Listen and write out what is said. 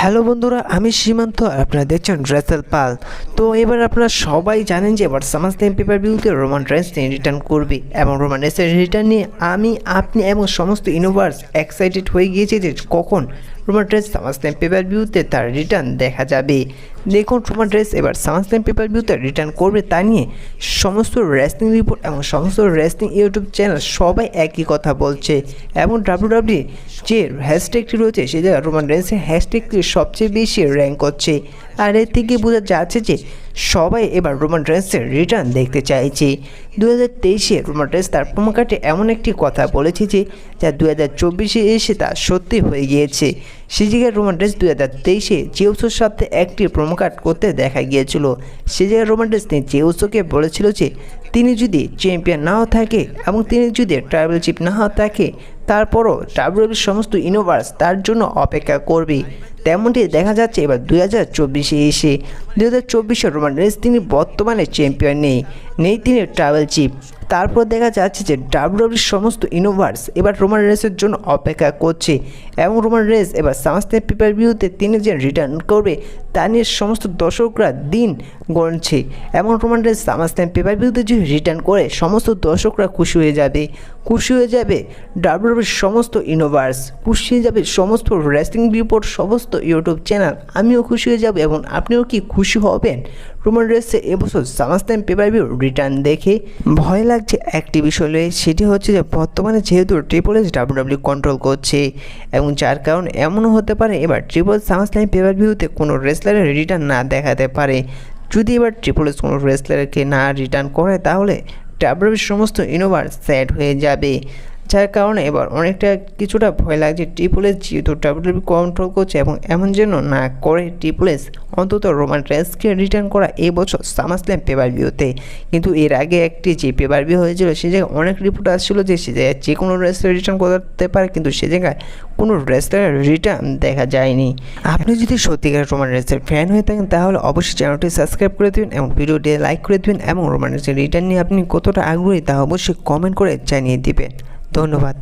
Hello বন্ধুরা, আমি সীমান্ত আর আপনারা দেখছেন রেসেল পাল। তো এবার আপনারা সবাই জানেন যে এবার সামারস্ল্যাম পেপার ভিউতে রোমান রেন্স রিটার্ন করবে এবং রোমান রেন্সের রিটার্ন নিয়ে আপনি এবং সমস্ত ইউনিভার্স এক্সাইটেড হয়ে গিয়েছে যে কখন রোমান রেন্স সামারস্ল্যাম পেপার ভিউতে তার রিটার্ন দেখা যাবে। দেখুন, রোমান রেন্স এবার সামারস্ল্যাম পেপার ভিউতে রিটার্ন করবে তা নিয়ে সমস্ত রেসলিং রিপোর্ট এবং সমস্ত রেসলিং ইউটিউব চ্যানেল সবাই একই কথা বলছে এবং ডাব্লিউডাব্লিউ যে হ্যাশট্যাগটি রয়েছে সে জায়গায় রোমান রেন্সের হ্যাশট্যাগটি সবচেয়ে বেশি র্যাঙ্ক করছে। আর এর থেকে বোঝা যাচ্ছে যে সবাই এবার রোমান রেন্সের রিটার্ন দেখতে চাইছে। 2023-এ রোমান রেন্স তার প্রোমো কার্ডে এমন একটি কথা বলেছে যে যা 2024-এ এসে তা সত্যি হয়ে গিয়েছে। সে জায়গায় রোমান রেন্স 2023-এ জিউসোর সাথে একটি প্রোমো কার্ড করতে দেখা গিয়েছিল। সে জায়গায় রোমান রেন্স জিউসোকে বলেছিল যে তিনি যদি চ্যাম্পিয়ন নাও থাকে এবং তিনি যদি ট্রাইবাল চিফ নাও থাকে তারপরও ডাব্লিউডাব্লিউর সমস্ত ইউনিভার্স তার জন্য অপেক্ষা করবে। তেমনটি দেখা যাচ্ছে এবার 2024-এ এসে 2024-এ রোমান রেন্স তিনি বর্তমানে চ্যাম্পিয়ন নেই তিনি ট্রাইবাল চিফ। তারপর দেখা যাচ্ছে যে ডাব্লিউডাব্লিউর সমস্ত ইউনিভার্স এবার রোমান রেন্সের জন্য অপেক্ষা করছে এবং রোমান রেন্স এবার সামারস্ল্যাম পেপার ভিউতে তিনি যে রিটার্ন করবে তা নিয়ে সমস্ত দর্শকরা দিন গণছে এবং রোমান রেন্স সামারস্ল্যাম পেপার ভিউতে যে রিটার্ন করে সমস্ত দর্শকরা খুশি হয়ে যাবে ডাব্লিউডাব্লিউর সমস্ত ইউনিভার্স খুশি হয়ে যাবে, সমস্ত রেসলিং রিপোর্ট সমস্ত ইউটিউব চ্যানেল। আমিও খুশি হয়ে যাব এবং আপনিও কি খুশি হবেন রোমান রেন্সের এবছর সামারস্ল্যাম পেপার ভিউ রিটার্ন দেখে? ভয় লাগছে একটি বিষয় রয়ে, সেটি হচ্ছে যে বর্তমানে যেহেতু ট্রিপল এইচ ডাব্লিউডাব্লিউ কন্ট্রোল করছে এবং যার কারণে এমনও হতে পারে এবার ট্রিপল সামারস্ল্যাম পেপার ভিউতে কোনো রেসলারের রিটার্ন না দেখাতে পারে। যদি এবার ট্রিপল এইচ কোনো রেসলারকে না রিটার্ন করে তাহলে ডাব্লিউডাব্লিউর সমস্ত ইউনিভার্স স্যাড হয়ে যাবে, যার কারণে এবার অনেকটা কিছুটা ভয় লাগছে ট্রিপল এইচ যেহেতু ডাব্লিউডাব্লিউ কন্ট্রোল করছে এবং এমন যেন না করে ট্রিপল এইচ অন্তত রোমান রেন্সকে রিটার্ন করা এই বছর সামারস্ল্যাম পেপার ভিউতে। কিন্তু এর আগে একটি যে পেপার ভিউ হয়েছিল সে জায়গায় অনেক রিপোর্ট আসছিল যে সে জায়গায় যে কোনো রেসলার রিটার্ন করতে পারে, কিন্তু সে জায়গায় কোনো রেসলারের রিটার্ন দেখা যায়নি। আপনি যদি সত্যিকার রোমান রেন্সের ফ্যান হয়ে থাকেন তাহলে অবশ্যই চ্যানেলটি সাবস্ক্রাইব করে দেবেন এবং ভিডিওটি লাইক করে দেবেন এবং রোমান রেন্সের রিটার্ন নিয়ে আপনি কতটা আগ্রহী তা অবশ্যই কমেন্ট করে জানিয়ে দিবেন। ধন্যবাদ।